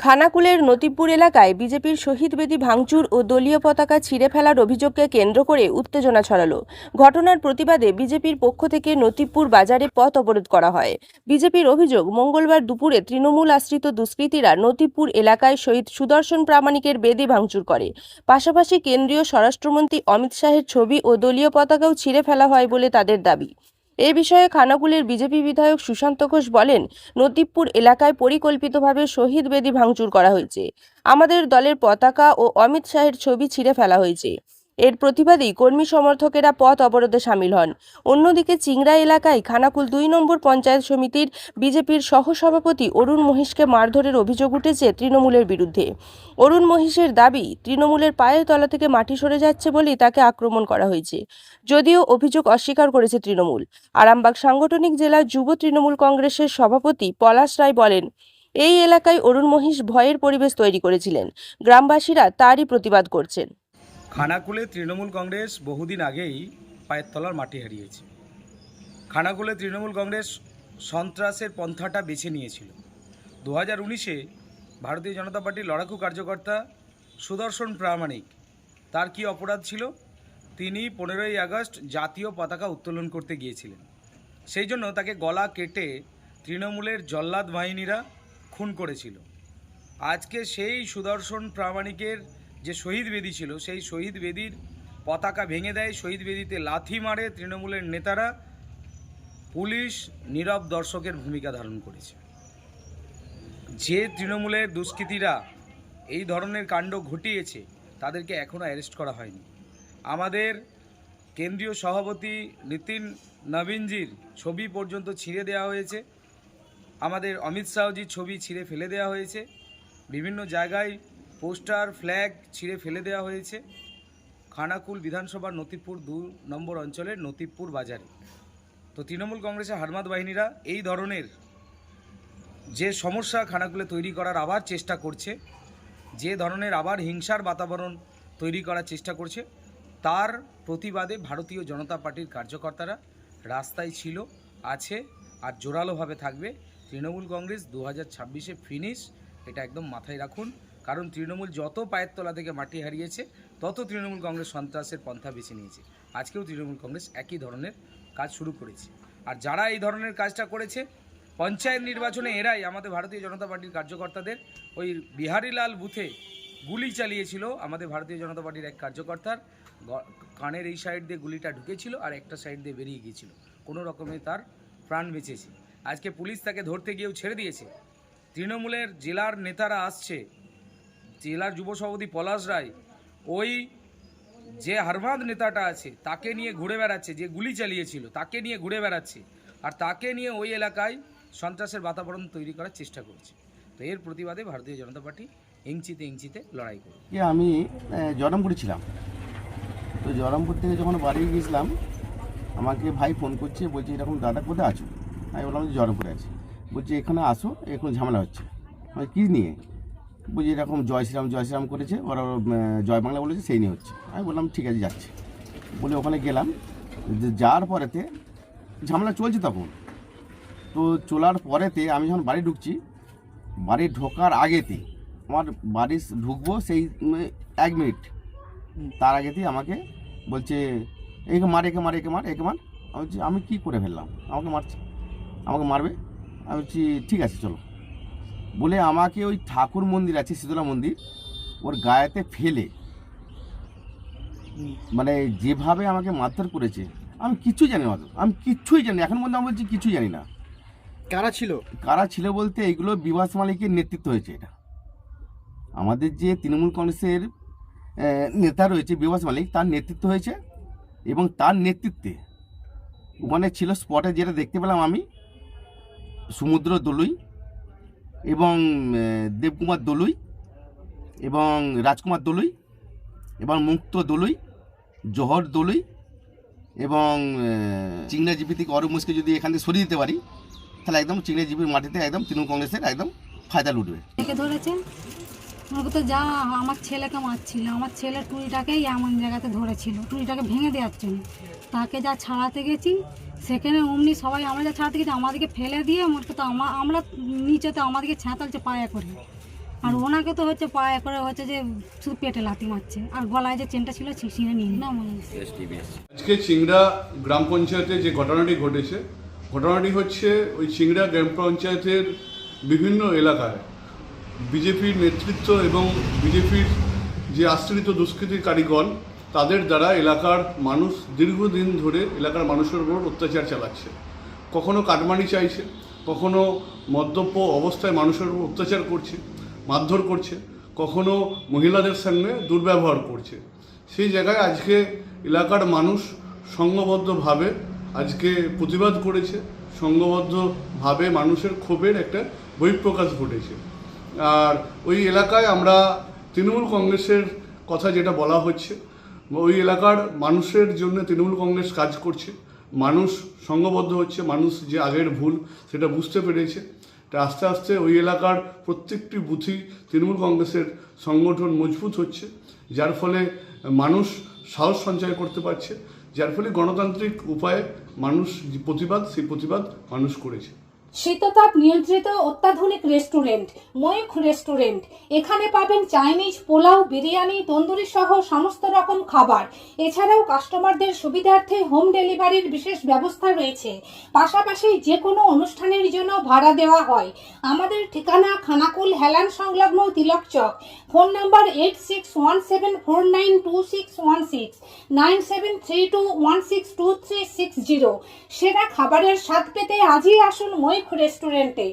খানাকুলের নতিপুর এলাকায় বিজেপির শহীদ বেদি ভাঙচুর ও দলীয় পতাকা ছিঁড়ে ফেলার অভিযোগকে কেন্দ্র করে উত্তেজনা ছড়ালো। ঘটনার প্রতিবাদে বিজেপির পক্ষ থেকে নতিপুর বাজারে পথ অবরোধ করা হয়। বিজেপির অভিযোগ, মঙ্গলবার দুপুরে তৃণমূল আশ্রিত দুষ্কৃতীরা নতিপুর এলাকায় শহীদ সুদর্শন প্রামাণিকের বেদি ভাঙচুর করে। পাশাপাশি কেন্দ্রীয় স্বরাষ্ট্রমন্ত্রী অমিত শাহের ছবি ও দলীয় পতাকাও ছিঁড়ে ফেলা হয় বলে তাদের দাবি। এ বিষয়ে খানাকুলের বিজেপি বিধায়ক সুশান্ত ঘোষ বলেন, নতিপুর এলাকায় পরিকল্পিতভাবে শহীদ বেদি ভাঙচুর করা হয়েছে। আমাদের দলের পতাকা ও অমিত শাহের ছবি ছিঁড়ে ফেলা হয়েছে। এর প্রতিবাদেই কর্মী সমর্থকেরা পথ অবরোধে সামিল হন। অন্যদিকে চিংড়া এলাকায় খানাকুল ২ নম্বর পঞ্চায়েত সমিতির বিজেপির সহসভাপতি অরুণ মহিষকে মারধরের অভিযোগ উঠেছে তৃণমূলের বিরুদ্ধে। অরুণ মহিষের দাবি, তৃণমূলের পায়ের তলা থেকে মাটি সরে যাচ্ছে বলেই তাকে আক্রমণ করা হয়েছে। যদিও অভিযোগ অস্বীকার করেছে তৃণমূল। আরামবাগ সাংগঠনিক জেলা যুব তৃণমূল কংগ্রেসের সভাপতি পলাশ রায় বলেন, এই এলাকায় অরুণ মহিষ ভয়ের পরিবেশ তৈরি করেছিলেন। গ্রামবাসীরা তারই প্রতিবাদ করছেন। খানাকুলে তৃণমূল কংগ্রেস বহুদিন আগেই পায়ের তলার মাটি হারিয়েছে। খানাকুলে তৃণমূল কংগ্রেস সন্ত্রাসের পন্থাটা বেছে নিয়েছিল। 2019-এ ভারতীয় জনতা পার্টির লড়াকু কার্যকর্তা সুদর্শন প্রামাণিক, তার কি অপরাধ ছিল? তিনি 15ই আগস্ট জাতীয় পতাকা উত্তোলন করতে গিয়েছিলেন। সেই জন্য তাকে গলা কেটে তৃণমূলের জল্লাদ বাহিনীরা খুন করেছিল। আজকে সেই সুদর্শন প্রামাণিকের যে শহীদ বেদি ছিল, সেই শহীদ বেদির পতাকা ভেঙে দেয়, শহীদ বেদিতে লাথি মারে তৃণমূলের নেতারা। পুলিশ নীরব দর্শকের ভূমিকা ধারণ করেছে। যে তৃণমূলের দুষ্কৃতীরা এই ধরনের কাণ্ড ঘটিয়েছে তাদেরকে এখনও অ্যারেস্ট করা হয়নি। আমাদের কেন্দ্রীয় সভাপতি নীতিন নবীনজির ছবি পর্যন্ত ছিঁড়ে দেওয়া হয়েছে। আমাদের অমিত শাহজির ছবি ছিঁড়ে ফেলে দেওয়া হয়েছে। বিভিন্ন জায়গায় পোস্টার, ফ্ল্যাগ ছিঁড়ে ফেলে দেওয়া হয়েছে। খানাকুল বিধানসভার নতিপুর 2 নম্বর অঞ্চলের নতিপুর বাজারে। তো তৃণমূল কংগ্রেসের হারমাদ বাহিনীরা এই ধরনের যে সমস্যা খানাকুলে তৈরি করার আবার চেষ্টা করছে, যে ধরনের আবার হিংসার বাতাবরণ তৈরি করার চেষ্টা করছে, তার প্রতিবাদে ভারতীয় জনতা পার্টির কার্যকর্তারা রাস্তায় ছিল, আছে আর জোরালোভাবে থাকবে। তৃণমূল কংগ্রেস 2026-এ ফিনিশ, এটা একদম মাথায় রাখুন। কারণ তৃণমূল যত পায়ের তলা থেকে মাটি হারিয়েছে, তত তৃণমূল কংগ্রেস সন্ত্রাসের পন্থা বেছে নিয়েছে। আজকেও তৃণমূল কংগ্রেস একই ধরনের কাজ শুরু করেছে। আর যারা এই ধরনের কাজটা করেছে, পঞ্চায়েত নির্বাচনে এরাই আমাদের ভারতীয় জনতা পার্টির কার্যকর্তাদের ওই বিহারীলাল বুথে গুলি চালিয়েছিল। আমাদের ভারতীয় জনতা পার্টির এক কার্যকর্তার কানের এই সাইড দিয়ে গুলিটা ঢুকেছিল আর একটা সাইড দিয়ে বেরিয়ে গিয়েছিল। কোনো রকমে তার প্রাণ বেঁচেছে। আজকে পুলিশ তাকে ধরতে গিয়েও ছেড়ে দিয়েছে। তৃণমূলের জেলার নেতারা আসছে, জেলার যুব সভাপতি পলাশ রায় ওই যে হারমাদ নেতাটা আছে তাকে নিয়ে ঘুরে বেড়াচ্ছে, যে গুলি চালিয়েছিল তাকে নিয়ে ঘুরে বেড়াচ্ছে, আর তাকে নিয়ে ওই এলাকায় সন্ত্রাসের বাতাবরণ তৈরি করার চেষ্টা করছে। তো এর প্রতিবাদে ভারতীয় জনতা পার্টি ইঞ্চিতে ইঞ্চিতে লড়াই করে। আমি জয়রামপুরে ছিলাম। তো জয়রামপুর থেকে যখন বাড়ি গিয়েছিলাম, আমাকে ভাই ফোন করছে, বলছে এরকম দাদা কোথায় আছো? আমি বললাম যে জয়রামপুরে আছি। বলছে এখানে আসো, এখন ঝামেলা হচ্ছে। মানে কী নিয়ে? বলছি এরকম জয় শ্রীরাম করেছে, ওরা জয় বাংলা বলেছে, সেই নিয়ে হচ্ছে। আমি বললাম ঠিক আছে, যাচ্ছি বলে ওখানে গেলাম। যাওয়ার পরেতে ঝামেলা চলছে তখন। তো চলার পরেতে আমি যখন বাড়ি ঢুকছি, বাড়ি ঢোকার আগেতে আমার বাড়ি ঢুকবো সেই 1 মিনিট তার আগেতেই আমাকে বলছে একে মার, একে মার, একে মার, একে মার। আমি বলছি আমি কী করে ফেললাম? আমাকে মারছে, আমাকে মারবে। আমি বলছি ঠিক আছে চলো বলে আমাকে ওই ঠাকুর মন্দির আছে, শীতলা মন্দির, ওর গায়েতে ফেলে মানে যেভাবে আমাকে মারধর করেছে আমি কিচ্ছু জানি না। আমি কিচ্ছুই জানি না, এখন পর্যন্ত আমি বলছি কিছুই জানি না। কারা ছিল বলতে এইগুলো বিভাস মালিকের নেতৃত্ব হয়েছে। এটা আমাদের যে তৃণমূল কংগ্রেসের নেতা রয়েছে বিভাস মালিক, তার নেতৃত্ব হয়েছে। এবং তার নেতৃত্বে ওখানে ছিল স্পটে, যেটা দেখতে পেলাম আমি, সমুদ্র দলুই এবং দেবকুমার দলুই এবং রাজকুমার দলুই এবং মুক্ত দলুই, জহর দলুই এবং চিংড়াজিপি থেকে অরূপ মুসকে যদি এখান থেকে সরিয়ে দিতে পারি, তাহলে একদম চিংড়াজিপির মাটিতে একদম তৃণমূল কংগ্রেসের একদম ফায়দা লুটবে। ধরেছে আমাকে তো যা আমার ছেলেকে মারছিল, আমার ছেলের টুনিটাকেই এমন জায়গাতে ধরেছিল, টুনিটাকে ভেঙে দেওয়ার জন্য। তাকে যা ছাড়াতে গেছি সেখানে অমনি সবাই আমরা যা ছাড়াতে গেছি আমাদেরকে ফেলে দিয়ে মোটকে তো আমরা নিচেতে আমাদেরকে ছ্যাঁতালছে পায়ে করে। আর ওনাকে তো হচ্ছে পায়ে করে হচ্ছে যে শুধু পেটে লাথি মারছে, আর গলায় যে চেনটা ছিল ছিঁড়ে নিয়ে না মনে হচ্ছে। আজকে চিংড়া গ্রাম পঞ্চায়েতে যে ঘটনাটি ঘটেছে, ঘটনাটি হচ্ছে ওই চিংড়া গ্রাম পঞ্চায়েতের বিভিন্ন এলাকায় বিজেপির নেতৃত্ব এবং বিজেপির যে আশ্রিত দুষ্কৃতিকারীগণ তাদের দ্বারা এলাকার মানুষ দীর্ঘদিন ধরে এলাকার মানুষের উপর অত্যাচার চালাচ্ছে। কখনো কাটমানি চাইছে, কখনো মদ্যপ অবস্থায় মানুষের উপর অত্যাচার করছে, মারধর করছে, কখনো মহিলাদের সঙ্গে দুর্ব্যবহার করছে। সেই জায়গায় আজকে এলাকার মানুষ সংঘবদ্ধভাবে আজকে প্রতিবাদ করেছে, সংঘবদ্ধভাবে মানুষের ক্ষোভের একটা বহিঃপ্রকাশ ঘটেছে। আর ওই এলাকায় আমরা তৃণমূল কংগ্রেসের কথা যেটা বলা হচ্ছে, ওই এলাকার মানুষের জন্য তৃণমূল কংগ্রেস কাজ করছে, মানুষ সংঘবদ্ধ হচ্ছে, মানুষ যে আগের ভুল সেটা বুঝতে পেরেছে। তা আস্তে আস্তে ওই এলাকার প্রত্যেকটি বুথই তৃণমূল কংগ্রেসের সংগঠন মজবুত হচ্ছে, যার ফলে মানুষ সাহস সঞ্চয় করতে পারছে, যার ফলে গণতান্ত্রিক উপায়ে মানুষ যে প্রতিবাদ, সেই প্রতিবাদ মানুষ করেছে। শীততাপ নিয়ন্ত্রিত অত্যাধুনিক রেস্টুরেন্ট ময়ূখ রেস্টুরেন্ট। এখানে পাবেন চাইনিজ, পোলাও, বিরিয়ানি, তন্দুরি সহ সমস্ত রকম খাবার। এছাড়াও কাস্টমারদের সুবিধার্থে হোম ডেলিভারির বিশেষ ব্যবস্থা রয়েছে। পাশাপাশি যে কোনো অনুষ্ঠানের জন্য ভাড়া দেওয়া হয়। আমাদের ঠিকানা খানাকুল হেলান সংলগ্ন তিলক চক। Phone number 8617492616 9732162360। সেরা খাবারের স্বাদ পেতে আজই আসুন ময়ূখ রেস্টুরেন্টে।